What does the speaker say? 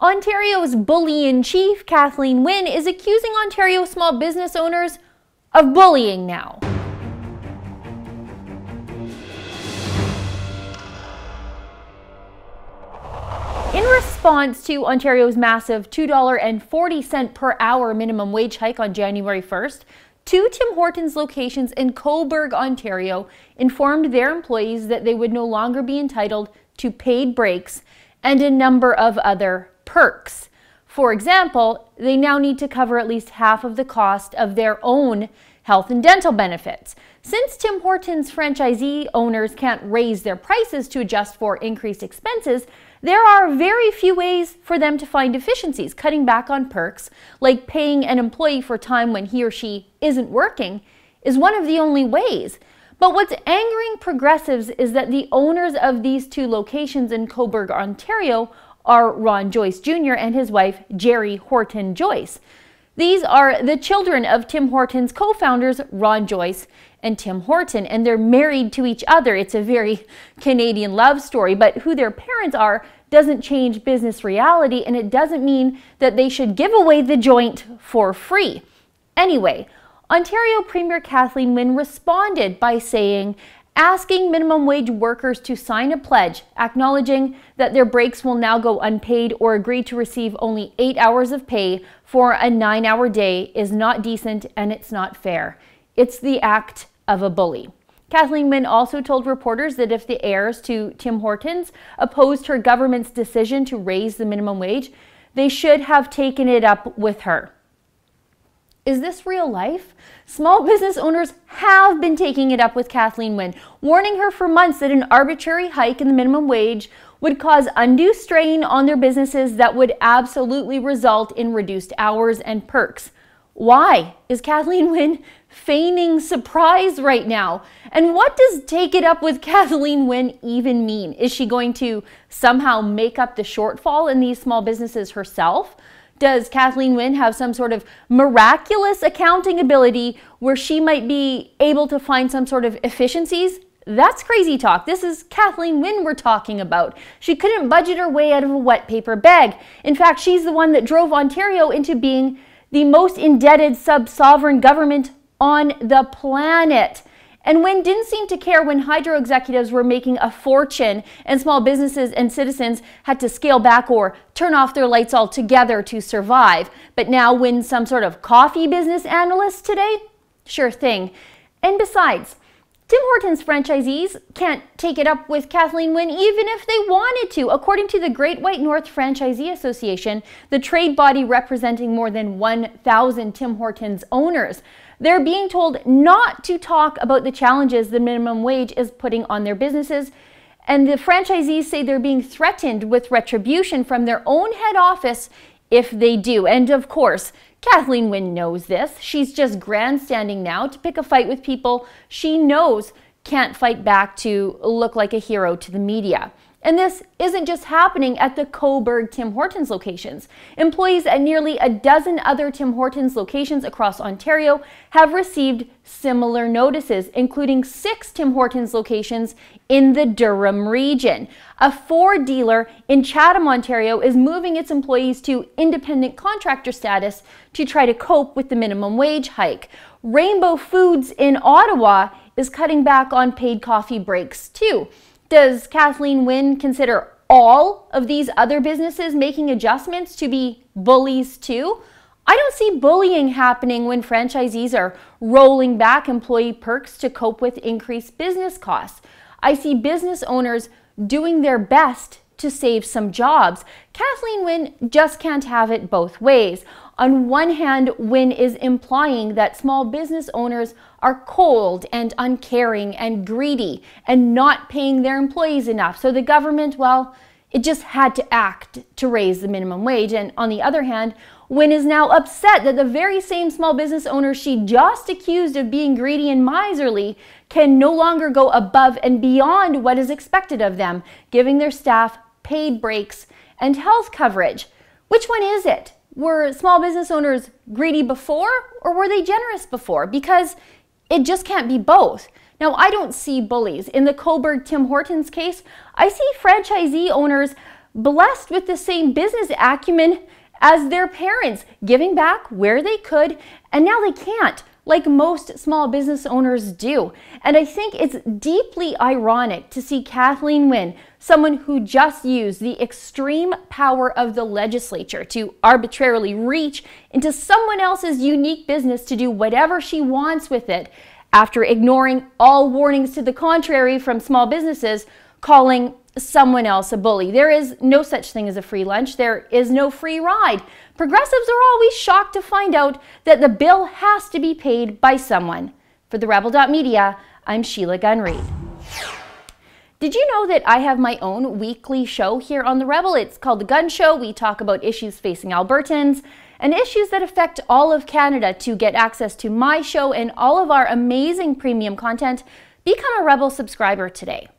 Ontario's bully-in-chief, Kathleen Wynne, is accusing Ontario small business owners of bullying now. In response to Ontario's massive $2.40 per hour minimum wage hike on January 1st, two Tim Hortons locations in Cobourg, Ontario, informed their employees that they would no longer be entitled to paid breaks and a number of other perks. For example, they now need to cover at least half of the cost of their own health and dental benefits. Since Tim Hortons franchisee owners can't raise their prices to adjust for increased expenses, there are very few ways for them to find efficiencies. Cutting back on perks, like paying an employee for time when he or she isn't working, is one of the only ways. But what's angering progressives is that the owners of these two locations in Cobourg, Ontario, are Ron Joyce Jr. and his wife, Jerry Horton Joyce. These are the children of Tim Hortons co-founders, Ron Joyce and Tim Horton, and they're married to each other. It's a very Canadian love story, but who their parents are doesn't change business reality, and it doesn't mean that they should give away the joint for free. Anyway, Ontario Premier Kathleen Wynne responded by asking minimum wage workers to sign a pledge acknowledging that their breaks will now go unpaid or agree to receive only 8 hours of pay for a 9-hour day is not decent and it's not fair. It's the act of a bully. Kathleen Wynne also told reporters that if the heirs to Tim Hortons opposed her government's decision to raise the minimum wage, they should have taken it up with her. Is this real life? Small business owners have been taking it up with Kathleen Wynne, warning her for months that an arbitrary hike in the minimum wage would cause undue strain on their businesses that would absolutely result in reduced hours and perks. Why is Kathleen Wynne feigning surprise right now? And what does take it up with Kathleen Wynne even mean? Is she going to somehow make up the shortfall in these small businesses herself? Does Kathleen Wynne have some sort of miraculous accounting ability where she might be able to find some sort of efficiencies? That's crazy talk. This is Kathleen Wynne we're talking about. She couldn't budget her way out of a wet paper bag. In fact, she's the one that drove Ontario into being the most indebted sub-sovereign government on the planet. And Wynne didn't seem to care when hydro executives were making a fortune and small businesses and citizens had to scale back or turn off their lights altogether to survive. But now Wynne's some sort of coffee business analyst today? Sure thing. And besides, Tim Hortons franchisees can't take it up with Kathleen Wynne even if they wanted to. According to the Great White North Franchisee Association, the trade body representing more than 1,000 Tim Hortons owners, they're being told not to talk about the challenges the minimum wage is putting on their businesses, and the franchisees say they're being threatened with retribution from their own head office if they do. And of course, Kathleen Wynne knows this. She's just grandstanding now to pick a fight with people she knows can't fight back to look like a hero to the media. And this isn't just happening at the Cobourg Tim Hortons locations. Employees at nearly a dozen other Tim Hortons locations across Ontario have received similar notices, including 6 Tim Hortons locations in the Durham region. A Ford dealer in Chatham, Ontario is moving its employees to independent contractor status to try to cope with the minimum wage hike. Rainbow Foods in Ottawa is cutting back on paid coffee breaks too. Does Kathleen Wynne consider all of these other businesses making adjustments to be bullies too? I don't see bullying happening when franchisees are rolling back employee perks to cope with increased business costs. I see business owners doing their best to save some jobs. Kathleen Wynne just can't have it both ways. On one hand, Wynne is implying that small business owners are cold and uncaring and greedy and not paying their employees enough. So the government, well, it just had to act to raise the minimum wage. And on the other hand, Wynne is now upset that the very same small business owners she just accused of being greedy and miserly can no longer go above and beyond what is expected of them, giving their staff paid breaks and health coverage. Which one is it? Were small business owners greedy before, or were they generous before? Because it just can't be both. Now, I don't see bullies. In the Cobourg Tim Hortons case, I see franchisee owners blessed with the same business acumen as their parents, giving back where they could, and now they can't, like most small business owners do. And I think it's deeply ironic to see Kathleen Wynne, someone who just used the extreme power of the legislature to arbitrarily reach into someone else's unique business to do whatever she wants with it, after ignoring all warnings to the contrary from small businesses, calling someone else a bully. There is no such thing as a free lunch. There is no free ride. Progressives are always shocked to find out that the bill has to be paid by someone. For the Rebel.media, I'm Sheila Gunn Reid. Did you know that I have my own weekly show here on The Rebel? It's called The Gun Show. We talk about issues facing Albertans and issues that affect all of Canada. To get access to my show and all of our amazing premium content, become a Rebel subscriber today.